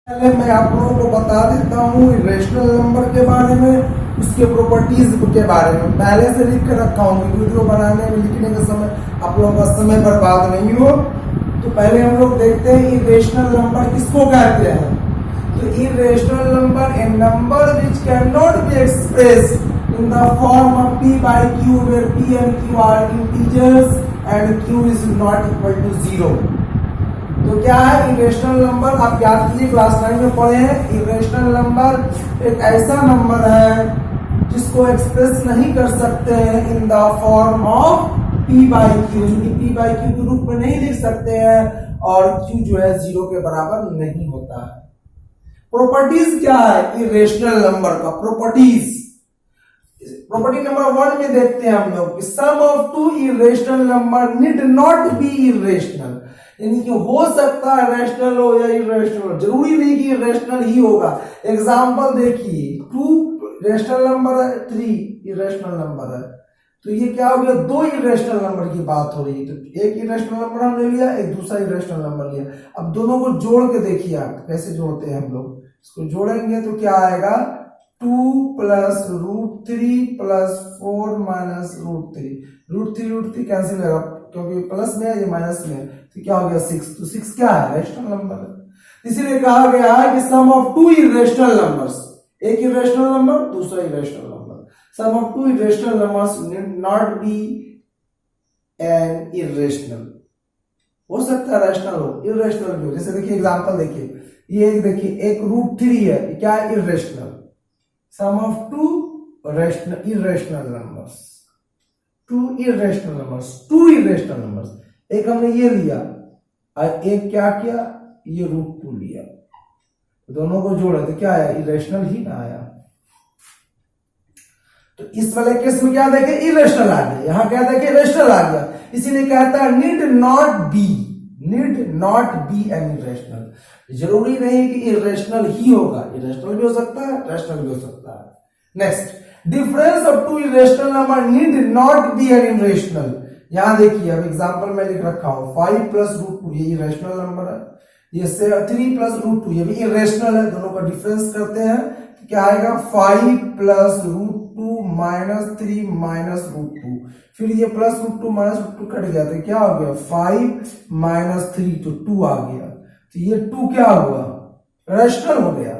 पहले मैं आप लोगों को बता देता हूँ इरेशनल नंबर के बारे में, उसके प्रॉपर्टीज के बारे में। पहले से लिख कर रखा हूँ, वीडियो बनाने में लिखने के समय आप लोगों का समय बर्बाद नहीं हो। तो पहले हम लोग देखते हैं इरेशनल नंबर किसको कहते हैं। तो irrational number A number which can not be express in the form of p by q where p and q are integers and q is not equal to 0। तो क्या है इरेशनल नंबर? आप याद कीजिए, क्लास 9 में पढ़े हैं। Irrational number एक ऐसा नंबर है जिसको एक्सप्रेस नहीं कर सकते हैं in the form of p by q, जो कि p by q के रूप में नहीं लिख सकते हैं, और q जो है 0 के बराबर नहीं होता है। प्रॉपर्टीज क्या है इरेशनल नंबर का? प्रॉपर्टी नंबर 1 में देखते हैं हम लोग, sum of two irrational number need not be irrational, यानी कि हो सकता है रैशनल हो या इरेशनल, जरूरी नहीं कि इरेशनल ही होगा। एग्जांपल देखिए, 2 रैशनल नंबर है, 3 इरेशनल नंबर है। तो ये क्या हो गया? 2 इरेशनल नंबर की बात हो रही है। तो एक इरेशनल नंबर हमने लिया, एक दूसरा इरेशनल नंबर लिया। अब दोनों को जोड़ के देखिए आप कैसे जोड़ते हैं हम लोग। इसको जोड़ेंगे तो क्या आएगा? 2 प्लस √3 प्लस 4 माइनस √3। √3 कैंसिल होगा क्योंकि प्लस में है, ये माइनस में है। तो क्या हो गया? 6। तो 6 क्या है? रैशनल नंबर है। इसीलिए कहा गया है कि सम ऑफ 2 इरेशनल नंबर्स, एक इरेशनल नंबर दूसरा irrational number, sum of 2 irrational numbers need not be an irrational. हो सकता है रैशनल हो, इरेशनल भी हो। जैसे देखिए एग्जांपल देखिए, ये देखिए एक √3 है, क्या है? Irrational. Sum of 2 irrational numbers, 2 irrational numbers. एक हमने ये लिया और एक क्या किया? ये √2 लिया, दोनों को जोड़ा तो क्या आया? इरेशनल ही ना आया। तो इस वाले केस में क्या देखे? इरेशनल आ गया। यहां क्या देखे? रैशनल आ गया। इसीलिए कहता है need not be an irrational. जरूरी नहीं कि इरेशनल ही होगा, इरेशनल भी हो सकता है, रैशनल भी हो सकता है। Next, difference of 2 irrational number need not be an irrational. यहां देखिए, अब एग्जांपल में लिख रखा हूं 5 प्लस √2, ये इरेशनल नंबर है। ये 3 प्लस √2, ये भी इरेशनल है। दोनों का डिफरेंस करते हैं तो क्या आएगा? 5 प्लस √2 माइनस 3 माइनस √2। फिर ये प्लस √2 माइनस √2 कट गया तो क्या हो गया? 5 माइनस 3, तो 2 आ गया। तो ये 2 क्या हुआ? रैशनल हो गया।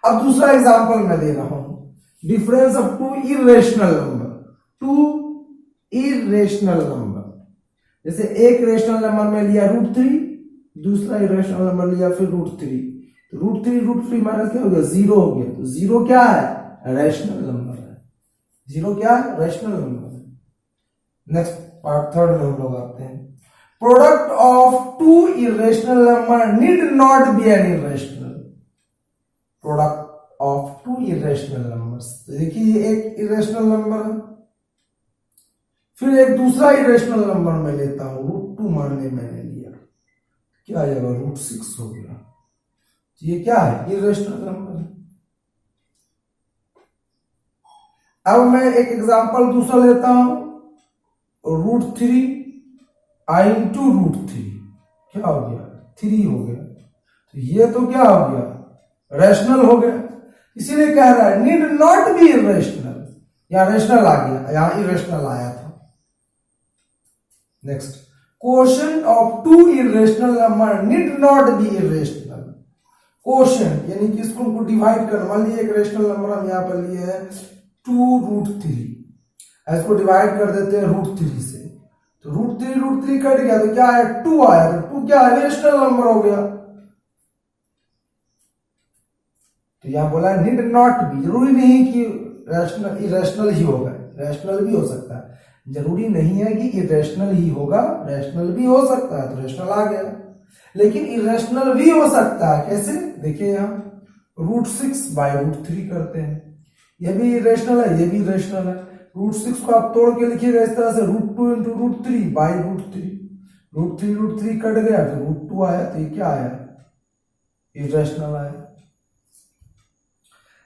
अब दूसरा एग्जांपल मैं दे रहा हूं, difference of 2 irrational number. 2 irrational number, जैसे एक रेशनल नंबर में लिया √3, दूसरा इरेशनल नंबर लिया फिर √3। तो √3 माइनस क्या हो गया? 0 हो गया। तो 0 क्या है? रैशनल नंबर है। 0 क्या है? रैशनल नंबर है। नेक्स्ट पार्ट 3 में हम लोग आते हैं, product of 2 irrational number need not be an irrational. Product of 2 irrational numbers, देखिए एक इरेशनल नंबर है, फिर एक दूसरा इरेशनल नंबर मैं लेता हूं, √2 मान ले मैंने लिया, क्या आ जाएगा? √6 हो गया। ये क्या है? इरेशनल नंबर है। अब मैं एक एग्जांपल दूसरा लेता हूं, √3 i इंटू √3, क्या हो गया? 3 हो गया। तो ये तो क्या हो गया? रैशनल हो गया। इसीलिए कह रहा है नीड नॉट बी इरेशनल। या रैशनल आ गया, यहां इरेशनल आया था। Next, quotient of 2 irrational number need not be irrational. Quotient यानी कि इसको हमको डिवाइड करना। मान लीजिए एक रेशनल नंबर हम यहां पर लिए है 2√3, इसको डिवाइड कर देते हैं √3 से, तो √3 कट गया तो क्या आया? 2 आया। तो 2 क्या है? रेशनल नंबर हो गया। तो यहां बोला नीड नॉट बी, जरूरी नहीं कि इरेशनल ही होगा, रैशनल भी हो सकता है। जरूरी नहीं है कि इरेशनल ही होगा, रैशनल भी हो सकता है। तो रैशनल आ गया। लेकिन इरेशनल भी हो सकता है। कैसे? देखिए यहां √6 बाय √3 करते हैं, ये भी इरेशनल है, ये भी इरेशनल है। √6 को आप तोड़ के लिखिएगा इस तरह से, √2 इंटू √3 बाई √3। √3 कट गया तो √2 आया। तो ये क्या आया? इरेशनल आया।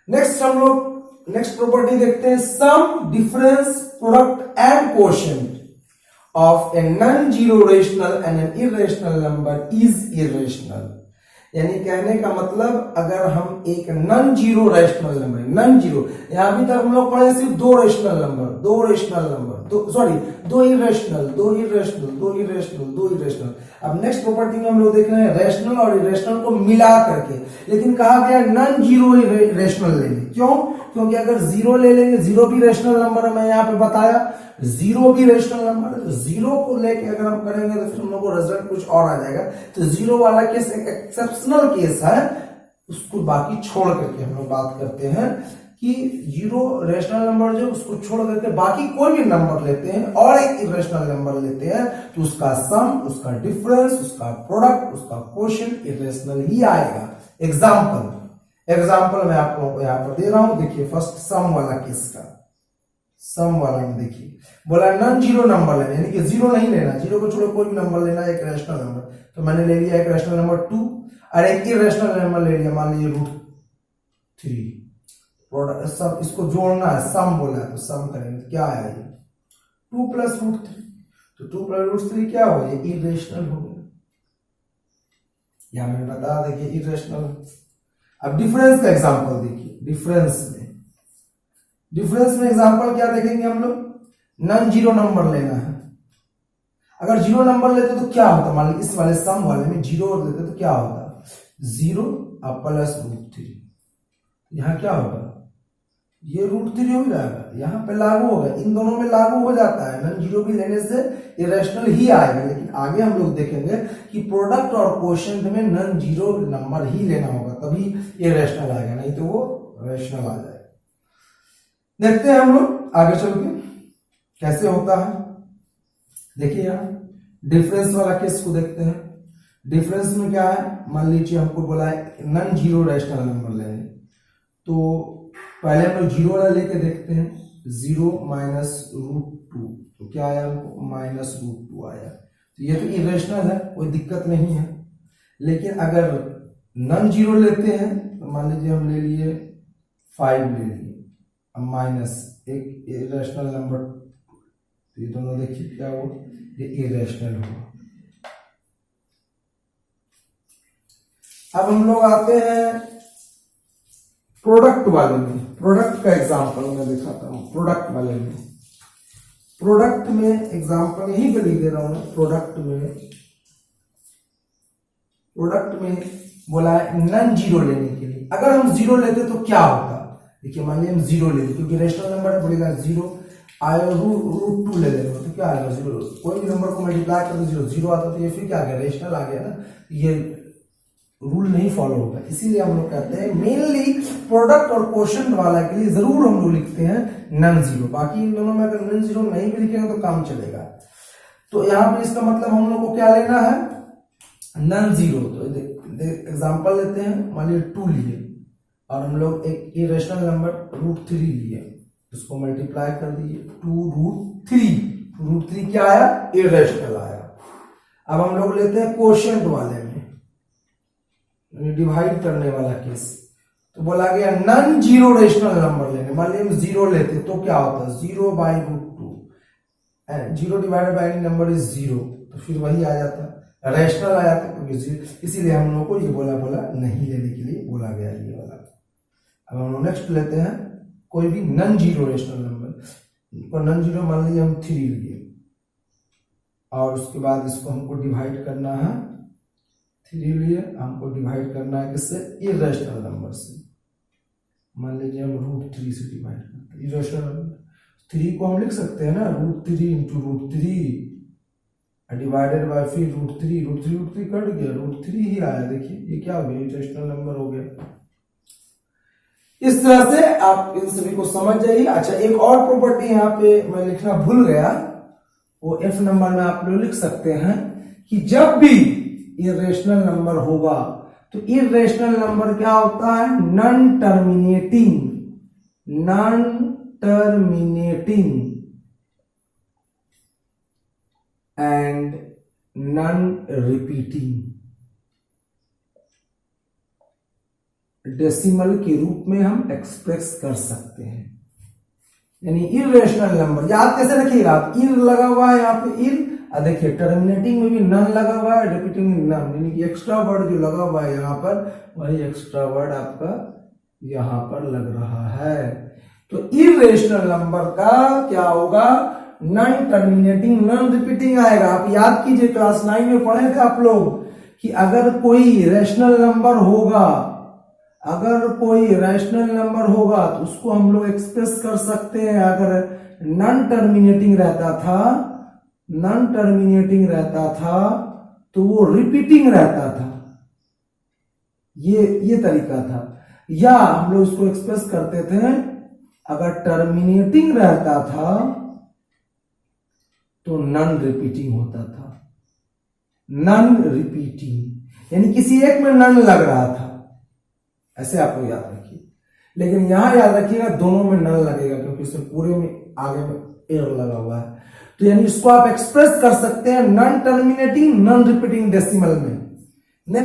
नेक्स्ट हम लोग नेक्स्ट प्रॉपर्टी देखते हैं, sum, difference, product and quotient of a non-zero rational and an irrational number is irrational। यानी कहने का मतलब अगर हम एक non zero rational number, non zero, यहां भी तक हम लोग पढ़े सिर्फ दो रैशनल नंबर, दो इरेशनल। अब नेक्स्ट प्रॉपर्टी में हम लोग देख रहे हैं रैशनल और इरेशनल को मिला करके, लेकिन कहा गया नॉन जीरो रैशनल लेंगे। क्यों? क्योंकि अगर जीरो ले लेंगे, जीरो भी रैशनल नंबर है, मैं यहाँ पे बताया जीरो भी रैशनल नंबर है, तो जीरो को लेके अगर हम करेंगे तो फिर हम लोग को रिजल्ट कुछ और आ जाएगा। तो जीरो वाला केस एक एक्सेप्शनल केस है, उसको बाकी छोड़ करके हम लोग बात करते हैं कि जीरो रैशनल नंबर जो उसको छोड़ करके बाकी कोई भी नंबर लेते हैं और एक इरेशनल नंबर लेते हैं, तो उसका सम, उसका डिफरेंस, उसका प्रोडक्ट, उसका क्वोशिएंट इरेशनल ही आएगा। एग्जाम्पल मैं आप लोगों को यहां पर दे रहा हूं, देखिए फर्स्ट सम वाला केस का, सम वाला में देखिए बोला नॉन जीरो नंबर लेना, यानी कि जीरो नहीं लेना, जीरो को छोड़ो कोई भी नंबर लेना, एक रैशनल नंबर। तो मैंने ले लिया एक रैशनल नंबर 2 और एक इरेशनल नंबर ले लिया, मान लीजिए √3। प्रोडक्ट सब इसको जोड़ना है, सम बोला है, तो सम करेंगे तो क्या आया ये 2 + √3, तो 2 + √3 क्या हो गया? इरेशनल हो गया। या मैंने बता देखिए इरेशनल। अब डिफरेंस का एग्जांपल देखिए, डिफरेंस में एग्जांपल क्या देखेंगे हम लोग? नॉन जीरो नंबर लेना है। अगर जीरो नंबर लेते तो क्या होता? मान लीजिए इस वाले सम वाले में जीरो लेते तो क्या होता? 0 + √3, यहां क्या होगा? ये √3 हो जाएगा, यहां पे लागू होगा, इन दोनों में लागू हो जाता है। नॉन जीरो भी लेने से इरेशनल ही आएगा, लेकिन आगे हम लोग देखेंगे कि प्रोडक्ट और क्वोशिएंट में नॉन जीरो नंबर ही लेना होगा, तभी इरेशनल आएगा, नहीं तो वो रैशनल आ जाएगा। देखते हैं हम लोग आगे चल के कैसे होता है। देखिए यहां डिफरेंस वाला केस को देखते हैं। डिफरेंस में क्या है? मान लीजिए हमको बोला है नॉन जीरो रैशनल नंबर लेने, तो पहले हम लोग जीरो वाला लेके देखते हैं। 0 - √2, तो क्या आया हमको? -√2 आया। तो ये तो इरेशनल है, कोई दिक्कत नहीं है। लेकिन अगर नॉन जीरो लेते हैं तो मान लीजिए हम ले लिए 5 ले लिए, अब माइनस एक इरेशनल नंबर, तो ये दोनों देखिए क्या हो, ये इरेशनल हो। अब हम लोग आते हैं प्रोडक्ट वाले में। प्रोडक्ट का एग्जांपल मैं दिखाता हूं। प्रोडक्ट वाले में, प्रोडक्ट में एग्जांपल यही पे लिख दे रहा हूं। प्रोडक्ट में बोला है नॉन जीरो लेने के लिए। अगर हम जीरो लेते तो क्या होता? देखिए मान लीजिए हम जीरो ले लेते, क्योंकि रैशनल नंबर बोलेगा 0 आया, √2 ले लेंगे तो क्या आएगा? 0। कोई भी नंबर को मल्टीप्लाई कर दो 0 आता, तो ये फिर क्या आ गया? रैशनल आ गया ना। ये रूल नहीं फॉलो होगा, इसीलिए हम लोग कहते हैं मेनली प्रोडक्ट और क्वोशिएंट वाला के लिए जरूर हम लोग लिखते हैं नॉन जीरो। बाकी इन दोनों में अगर नॉन जीरो नहीं भी लिखेंगे तो काम चलेगा। तो यहाँ पे इसका मतलब हम लोग को क्या लेना है? Non zero. तो एग्जांपल लेते हैं, मान लीजिए 2 लिए और हम लोग एक इरेशनल नंबर √3 लिए, उसको मल्टीप्लाई कर दिए 2 √3 क्या आया? इरेशनल आया। अब हम लोग लेते हैं क्वोशिएंट वाले में, डिवाइड करने वाला केस। तो बोला गया नॉन जीरो रैशनल नंबर लेने। मान लीजिए हम 0 लेते तो क्या होता? 0/√2, 0 divided by any number is 0, तो फिर वही आ जाता, रैशनल आ जाता, क्योंकि इसीलिए हम लोग को ये बोला नहीं लेने के लिए बोला गया ये वाला। अब हम लोग नेक्स्ट लेते हैं कोई भी non zero rational number. Non zero मान लीजिए हम 3 लिए और उसके बाद इसको हमको डिवाइड करना है, 3 लिए हमको डिवाइड करना है किससे? इरेशनल नंबर से। मान लीजिए हम √3 से डिवाइड करते हैं। इरेशनल 3 को हम लिख सकते हैं ना, √3 × √3 डिवाइडेड बाय फिर √3 कट गया, √3 ही आया। देखिए ये क्या हो गया? इरेशनल नंबर हो गया। इस तरह से आप इन सभी को समझ जाइए। अच्छा, एक और प्रॉपर्टी यहाँ पे मैं लिखना भूल गया, वो F नंबर में आप लोग लिख सकते हैं कि जब भी इरेशनल नंबर होगा तो इरेशनल नंबर क्या होता है? Non terminating and non repeating decimal के रूप में हम एक्सप्रेस कर सकते हैं। यानी इरेशनल नंबर याद कैसे रखिएगा आप? इर लगा हुआ है यहाँ पे, इर अब देखिए टर्मिनेटिंग में भी नन लगा हुआ है, रिपीटिंग में नन, यानी कि एक्स्ट्रा वर्ड जो लगा हुआ है यहाँ पर वही एक्स्ट्रा वर्ड आपका यहां पर लग रहा है। तो इरेशनल नंबर का क्या होगा, नन टर्मिनेटिंग नन रिपीटिंग आएगा। आप याद कीजिए क्लास 9 में पढ़े थे आप लोग कि अगर कोई रैशनल नंबर होगा, अगर कोई रैशनल नंबर होगा तो उसको हम लोग एक्सप्रेस कर सकते हैं, अगर नन टर्मिनेटिंग रहता था, नन टर्मिनेटिंग रहता था तो वो रिपीटिंग रहता था, ये तरीका था। या हम लोग उसको एक्सप्रेस करते थे अगर टर्मिनेटिंग रहता था तो नन रिपीटिंग होता था, नन रिपीटिंग यानी किसी एक में नन लग रहा था, ऐसे आप लोग याद रखिए। लेकिन यहां याद रखिएगा दोनों में नन लगेगा क्योंकि इसमें पूरे में आगे में एर लगा हुआ है। तो यानी इसको आप एक्सप्रेस कर सकते हैं non terminating non repeating decimal में।